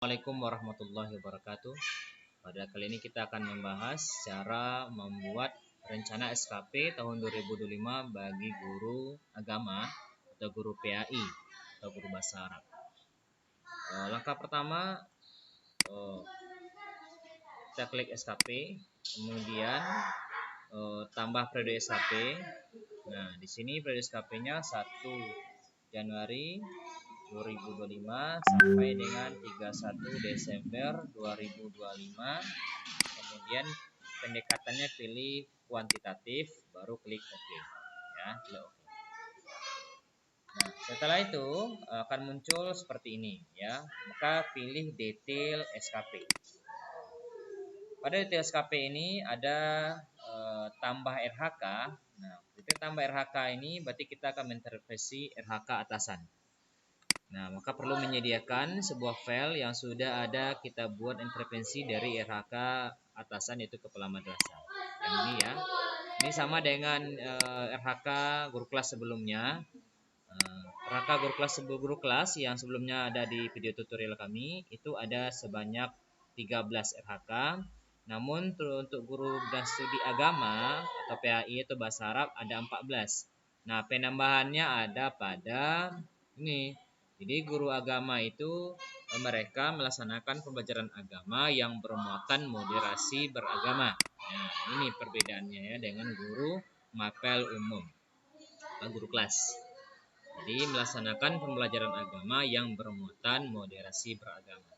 Assalamualaikum warahmatullahi wabarakatuh. Pada kali ini kita akan membahas cara membuat rencana SKP tahun 2025 bagi guru agama atau guru PAI atau guru bahasa Arab. Langkah pertama, kita klik SKP, kemudian tambah periode SKP. Nah, di sini periode SKP-nya 1 Januari 2025 sampai dengan 31 Desember 2025. Kemudian pendekatannya pilih kuantitatif, baru klik OK ya, klik OK. Nah, setelah itu akan muncul seperti ini ya. Maka pilih detail SKP. Pada detail SKP ini ada tambah RHK. Nah, detail tambah RHK ini berarti kita akan mengintervensi RHK atasan. Nah, maka perlu menyediakan sebuah file yang sudah ada kita buat intervensi dari RHK atasan, yaitu kepala madrasah. Yang ini ya. Ini sama dengan RHK guru kelas sebelumnya. RHK guru kelas yang sebelumnya ada di video tutorial kami itu ada sebanyak 13 RHK. Namun untuk guru dan studi agama atau PAI itu bahasa Arab ada 14. Nah, penambahannya ada pada ini. Jadi guru agama itu mereka melaksanakan pembelajaran agama yang bermuatan moderasi beragama. Nah, ini perbedaannya ya dengan guru mapel umum atau guru kelas. Jadi melaksanakan pembelajaran agama yang bermuatan moderasi beragama.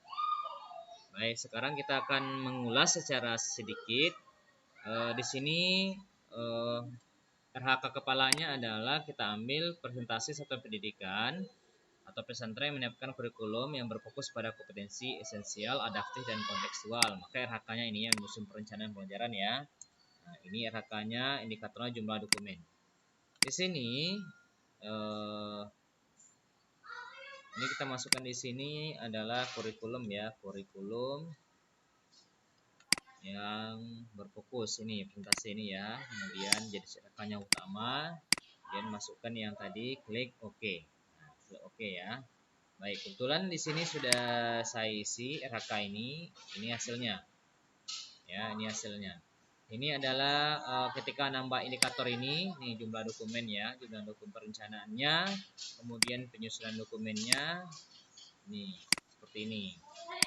Baik, sekarang kita akan mengulas secara sedikit. Di sini RHK kepalanya adalah kita ambil presentasi satuan pendidikan atau pesantren yang menyiapkan kurikulum yang berfokus pada kompetensi esensial, adaptif, dan kontekstual. Maka RHK-nya ini yang menyusun perencanaan pelajaran ya. Nah, ini RHK-nya, indikatornya jumlah dokumen. Di sini ini kita masukkan di sini adalah kurikulum ya, kurikulum yang berfokus ini presentasi ini ya. Kemudian jadi RHK-nya utama, kemudian masukkan yang tadi, klik OK. Nah, klik OK ya. Baik, kebetulan di sini sudah saya isi RHK ini hasilnya. Ya, ini hasilnya. Ini adalah ketika nambah indikator ini jumlah dokumen ya, jumlah dokumen perencanaannya, kemudian penyusunan dokumennya. Ini seperti ini.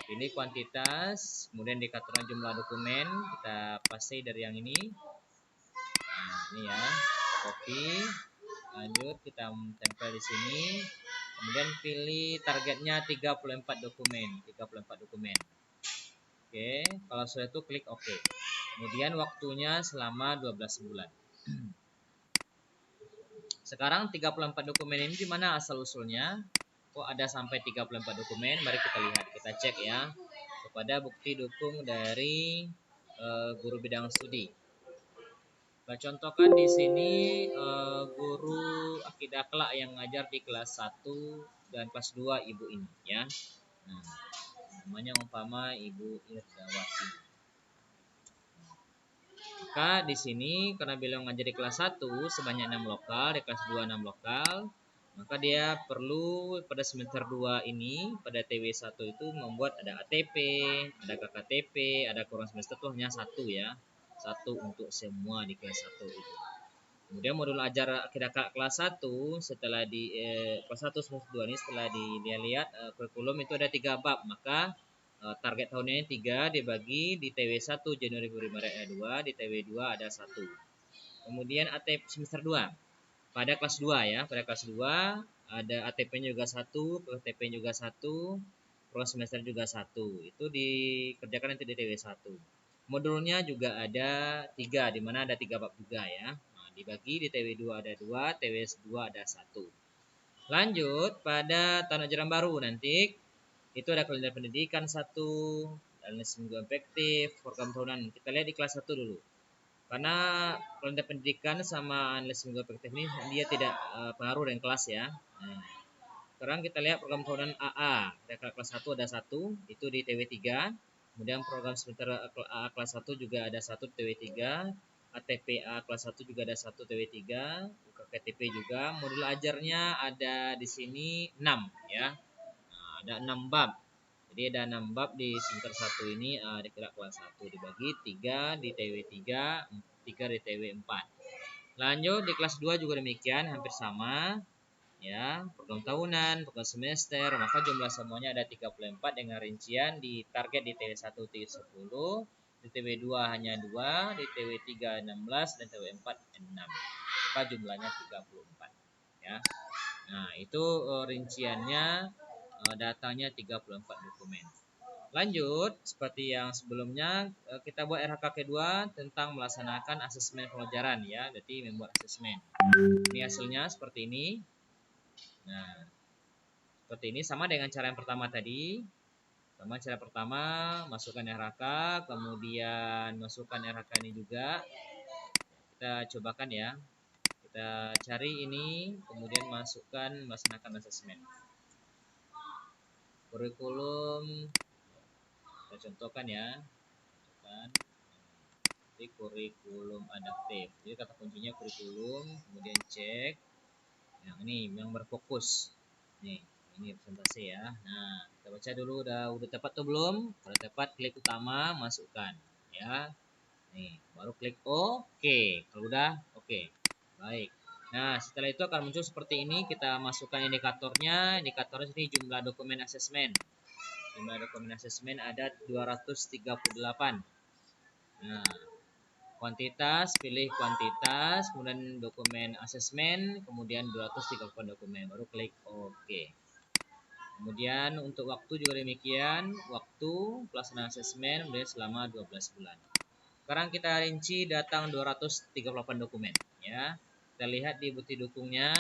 Pilih kuantitas, kemudian indikatornya jumlah dokumen, kita paste dari yang ini. Nah, ini ya, copy. Lanjut kita tempel di sini. Kemudian pilih targetnya 34 dokumen. Oke, kalau sudah itu klik OK. Kemudian waktunya selama 12 bulan. Sekarang 34 dokumen ini di mana asal usulnya? Kok ada sampai 34 dokumen? Mari kita lihat, kita cek ya. Kepada bukti dukung dari guru bidang studi. Kita contohkan di sini guru akidah akhlak yang ngajar di kelas 1 dan kelas 2 ibu ini ya. Nah, namanya umpama Ibu Irdawati. Maka di sini karena beliau ngajar di kelas 1 sebanyak 6 lokal, di kelas 2 6 lokal, maka dia perlu pada semester 2 ini pada TW1 itu membuat ada ATP, ada KKTP, ada kurang semester itu hanya 1 ya. 1 untuk semua di kelas 1 itu. Kemudian modul ajar akidah kelas 1 setelah di kelas 1 semester 2 ini setelah dilihat kurikulum itu ada 3 bab, maka target tahunnya 3 dibagi di TW1 Januari 2005 ada 2, di TW2 ada 1. Kemudian ATP semester 2 pada kelas 2 ya, pada kelas 2 ada ATP-nya juga 1, KTP juga 1, pro semester juga 1. Itu dikerjakan nanti di TW1. Modulnya juga ada 3, di mana ada 3 bab juga ya. Nah, dibagi di TW2 ada 2, TW2 ada 1. Lanjut pada tahun ajaran baru nanti itu ada kalender pendidikan 1, analisis minggu efektif, program tahunan. Kita lihat di kelas 1 dulu. Karena kalender pendidikan sama analisis minggu efektif ini dia tidak pengaruh dengan kelas ya. Nah, sekarang kita lihat program tahunan AA. Kelas 1 ada 1, itu di TW3. Kemudian program semester A kelas 1 juga ada 1 TW3, ATPA kelas 1 juga ada 1 TW3, UKTP juga. Modul ajarnya ada di sini 6 ya. Nah, ada 6 bab. Jadi Jadi ada 6 bab di semester 1 ini dikira kelas 1 dibagi 3 di TW3, 3 di TW4. Lanjut di kelas 2 juga demikian, hampir sama. Ya, program tahunan, program semester, maka jumlah semuanya ada 34 dengan rincian di target di TW1 10, di TW2 hanya 2, di TW3 16 dan TW4 6. Maka jumlahnya 34 ya. Nah, itu rinciannya, datanya 34 dokumen. Lanjut, seperti yang sebelumnya kita buat RHK kedua tentang melaksanakan asesmen pelajaran ya. Jadi membuat asesmen. Ini hasilnya seperti ini. Nah, seperti ini sama dengan cara yang pertama tadi. Sama cara pertama, masukkan RHK, kemudian masukkan RHK ini juga. Kita cobakan ya. Kita cari ini, kemudian masukkan melaksanakan asesmen. Kurikulum, kita contohkan ya. Jadi kurikulum adaptif. Jadi kata kuncinya kurikulum, kemudian cek. Yang ini yang berfokus. Nih. Ini presentasi ya. Nah, kita baca dulu udah tepat tuh belum? Kalau tepat klik utama, masukkan ya. Nih, baru klik OK. Kalau udah OK. Baik. Nah, setelah itu akan muncul seperti ini. Kita masukkan indikatornya. Indikatornya sini jumlah dokumen asesmen. Jumlah dokumen asesmen ada 238. Nah, kuantitas, pilih kuantitas, kemudian dokumen asesmen, kemudian 238 dokumen. Baru klik OK. Kemudian untuk waktu juga demikian, waktu pelaksanaan asesmen kemudian selama 12 bulan. Sekarang kita rinci datang 238 dokumen ya. Kita lihat di bukti dukungnya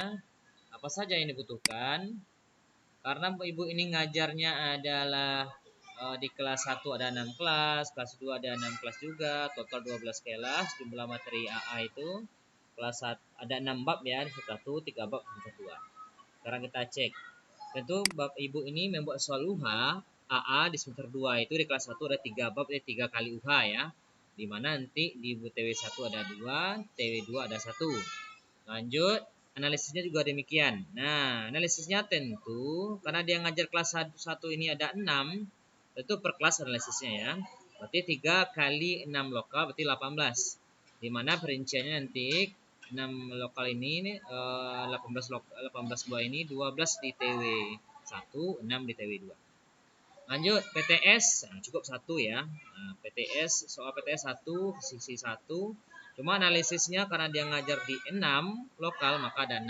apa saja yang dibutuhkan. Karena Ibu ini ngajarnya adalah di kelas 1 ada 6 kelas, kelas 2 ada 6 kelas juga, total 12 kelas, jumlah materi AA itu kelas 1 ada 6 bab ya, di 1 3 bab semester 2. Sekarang kita cek. Tentu bab Ibu ini membuat soal UHA AA di semester 2 itu di kelas 1 ada 3 bab, 3 kali UHA ya. Di mana nanti di TW1 ada 2, TW2 ada 1. Lanjut, analisisnya juga demikian. Nah, analisisnya tentu karena dia ngajar kelas 1 ini ada 6, tentu per kelas analisisnya ya. Berarti 3 kali 6 lokal berarti 18. Di mana perinciannya nanti 6 lokal ini 18 buah ini 12 di TW1, 6 di TW2. Lanjut PTS cukup 1 ya. Nah, PTS soal PTS 1 sisi 1. Cuma analisisnya karena dia ngajar di 6 lokal maka ada 6.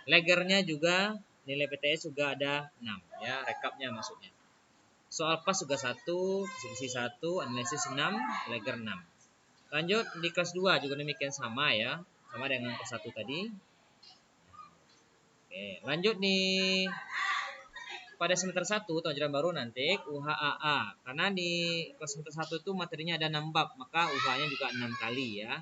Legernya juga nilai PTS juga ada 6 ya, rekapnya maksudnya. Soal pas juga 1 sisi 1, analisis 6, leger 6. Lanjut di kelas 2 juga demikian sama ya. Sama dengan kelas 1 tadi. Oke, lanjut nih pada semester 1 atau ajaran baru nanti UHAA. Karena di kelas semester 1 itu materinya ada 6 bab, maka UHA-nya juga 6 kali ya.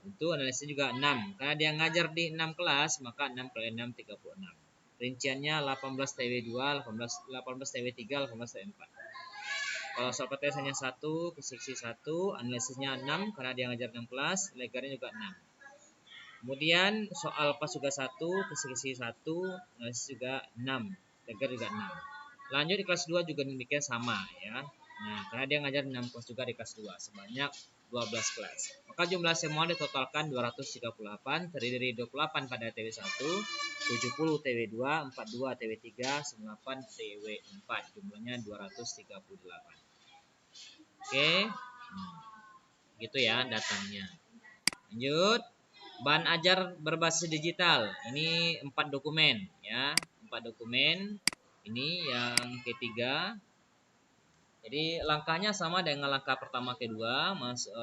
Untuk analisis juga 6. Karena dia ngajar di 6 kelas, maka 6 kali 6 36. Rinciannya 18 TW2, 18 TW3, 18 TW4. Kalau soal PTS hanya 1, seksi 1, analisisnya 6 karena dia ngajar 6 kelas, legarnya juga 6. Kemudian soal pas juga 1, seksi 1, analisis juga 6, legar juga 6. Lanjut di kelas 2 juga demikian sama ya. Nah, karena dia ngajar 6 kelas juga di kelas 2, sebanyak 12 kelas. Maka jumlah semua ditotalkan 238, terdiri dari 28 pada TW1, 70 TW2, 42 TW3, 98 TW4. Jumlahnya 238. Oke. Gitu ya datangnya. Lanjut. Bahan ajar berbasis digital. Ini 4 dokumen ya. 4 dokumen. Ini yang ketiga. Jadi langkahnya sama dengan langkah pertama kedua,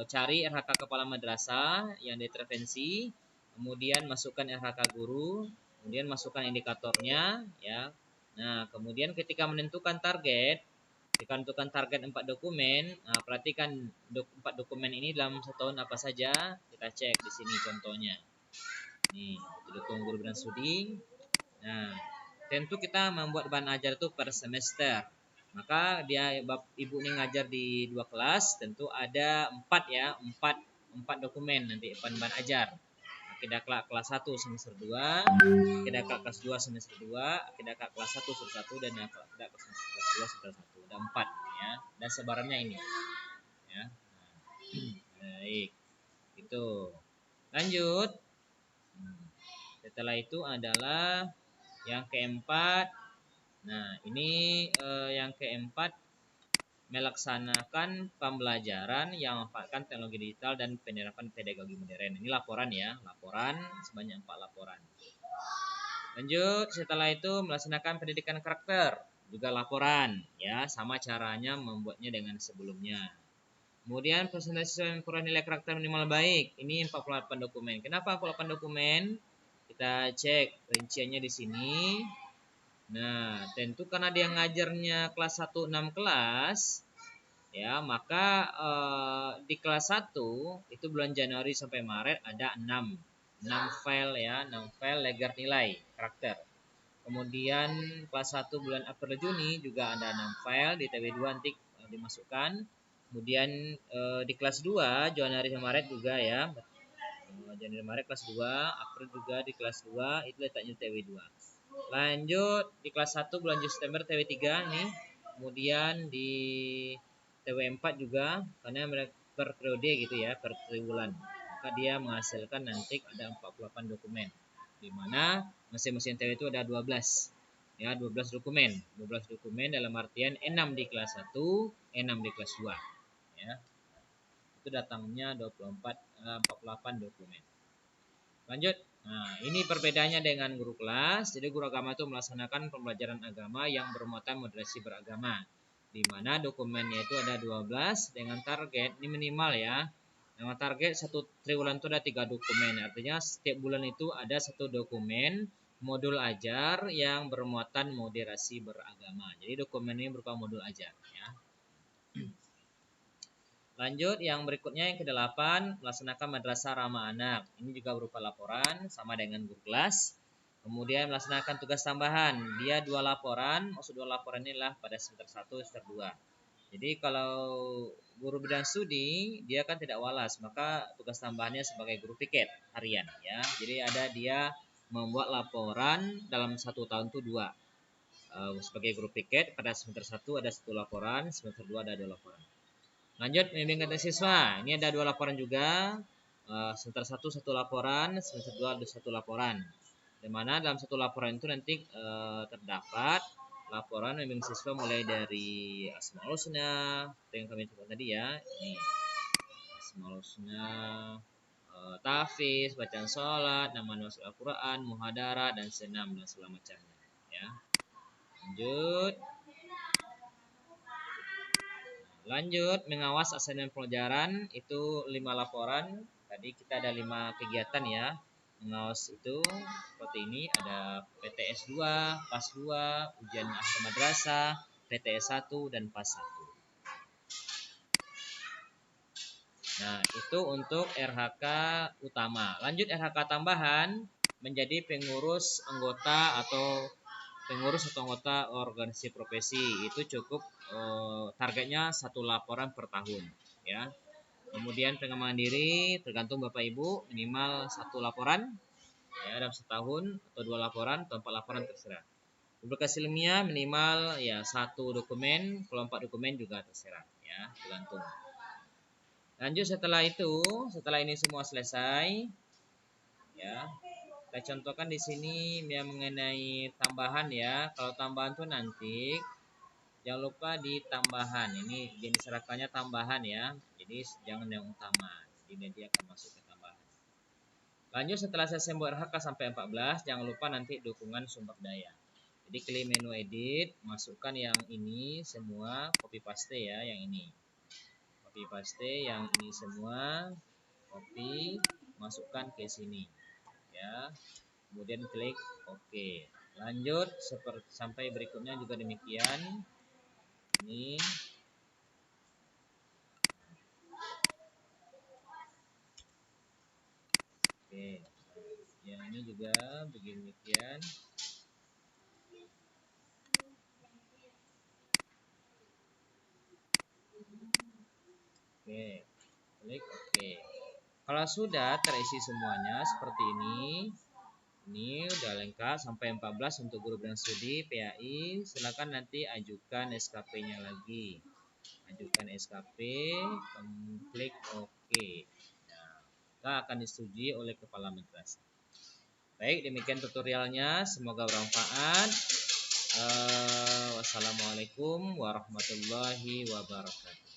cari RHK kepala madrasah yang diintervensi, kemudian masukkan RHK guru, kemudian masukkan indikatornya ya. Nah, kemudian ketika menentukan target, 4 dokumen, nah, perhatikan 4 dokumen ini dalam setahun apa saja, kita cek di sini contohnya. Nih, dukung guru dan studi. Nah, tentu kita membuat bahan ajar itu per semester. Maka dia Ibu ini ngajar di 2 kelas, tentu ada 4 ya, 4 dokumen nanti bahan ajar. Akidakla kelas 1 semester 2, Akidakla kelas 2 semester 2, Akidakla kelas 1 semester 1, dan Akidakla kelas 2 semester 1. Ada 4 ya. Dan sebarannya ini ya. Baik. Itu. Lanjut. Setelah itu adalah yang keempat. Nah, ini yang keempat melaksanakan pembelajaran yang memanfaatkan teknologi digital dan penerapan pedagogi modern. Ini laporan ya, laporan sebanyak 4 laporan. Lanjut, setelah itu melaksanakan pendidikan karakter, juga laporan ya, sama caranya membuatnya dengan sebelumnya. Kemudian presentasi ukuran nilai karakter minimal baik. Ini 48 dokumen. Kenapa 48 dokumen? Kita cek rinciannya di sini. Nah, tentu karena dia ngajarnya kelas 1 6 kelas, ya, maka di kelas 1 itu bulan Januari sampai Maret ada 6 file ya, 6 file legar nilai karakter. Kemudian kelas 1 bulan April Juni juga ada 6 file di TW2 nanti dimasukkan. Kemudian di kelas 2 Januari sampai Maret juga ya. Januari Maret kelas 2, April juga di kelas 2, itu letaknya TW2. Lanjut di kelas 1 bulan September TW3 ini. Kemudian di TW4 juga, karena per periode gitu ya, per triwulan. Maka dia menghasilkan nanti ada 48 dokumen. Di mana masing-masing TW itu ada 12. Ya, 12 dokumen. 12 dokumen dalam artian 6 di kelas 1, 6 di kelas 2. Ya. Itu datangnya 48 dokumen. Lanjut. Nah, ini perbedaannya dengan guru kelas. Jadi guru agama itu melaksanakan pembelajaran agama yang bermuatan moderasi beragama. Di mana dokumennya itu ada 12 dengan target, ini minimal ya. Dengan target satu triwulan itu ada 3 dokumen. Artinya setiap bulan itu ada 1 dokumen modul ajar yang bermuatan moderasi beragama. Jadi dokumen ini berupa modul ajar ya. Lanjut yang berikutnya yang ke-8, melaksanakan madrasah ramah anak. Ini juga berupa laporan sama dengan guru kelas. Kemudian melaksanakan tugas tambahan. Dia 2 laporan, maksud 2 laporan inilah pada semester 1, semester 2. Jadi kalau guru bidang studi dia kan tidak walas, maka tugas tambahannya sebagai guru piket harian ya. Jadi ada dia membuat laporan dalam 1 tahun itu 2. Sebagai guru piket pada semester 1 ada 1 laporan, semester 2 ada 2 laporan. Lanjut bimbingan siswa. Ini ada 2 laporan juga. Semester 1 1 laporan, semester 2 ada 1 laporan. Di mana dalam 1 laporan itu nanti terdapat laporan bimbingan siswa mulai dari Asmaul Husna, yang kami sebut tadi ya. Ini Asmaul Husna, tahfiz, bacaan sholat, nama nulis Al-Quran, muhadarah dan senam dan segala macamnya. Ya. Lanjut mengawas assignment pelajaran itu 5 laporan. Tadi kita ada 5 kegiatan ya. Mengawas itu seperti ini, ada PTS 2, PAS 2, ujian akhir madrasah, PTS 1 dan PAS 1. Nah, itu untuk RHK utama. Lanjut RHK tambahan menjadi pengurus anggota atau anggota organisasi profesi. Itu cukup targetnya 1 laporan per tahun ya. Kemudian pengembangan diri tergantung Bapak Ibu minimal 1 laporan ya dalam setahun, atau 2 laporan atau 4 laporan terserah. Publikasi ilmiah minimal ya 1 dokumen, kalau 4 dokumen juga terserah ya, tergantung. Lanjut setelah ini semua selesai ya. Kita contohkan di sini yang mengenai tambahan ya. Kalau tambahan tuh nanti jangan lupa di tambahan. Ini jenis serangkanya tambahan ya. Jadi jangan yang utama. Jadi dia akan masuk ke tambahan. Lanjut setelah selesai membuat RHK sampai 14, jangan lupa nanti dukungan sumber daya. Jadi klik menu edit, masukkan yang ini semua, copy paste ya yang ini. Copy paste yang ini semua, copy, masukkan ke sini. Ya. Kemudian klik OK. Lanjut sampai berikutnya juga demikian. Ini oke. Yang ini juga begini demikian. Oke. Klik OK. Kalau sudah terisi semuanya seperti ini udah lengkap sampai 14 untuk grup dan studi PAI. Silakan nanti ajukan SKP-nya lagi. Ajukan SKP, klik OK. Nah, maka akan disetujui oleh kepala madrasah. Baik, demikian tutorialnya. Semoga bermanfaat. Wassalamualaikum warahmatullahi wabarakatuh.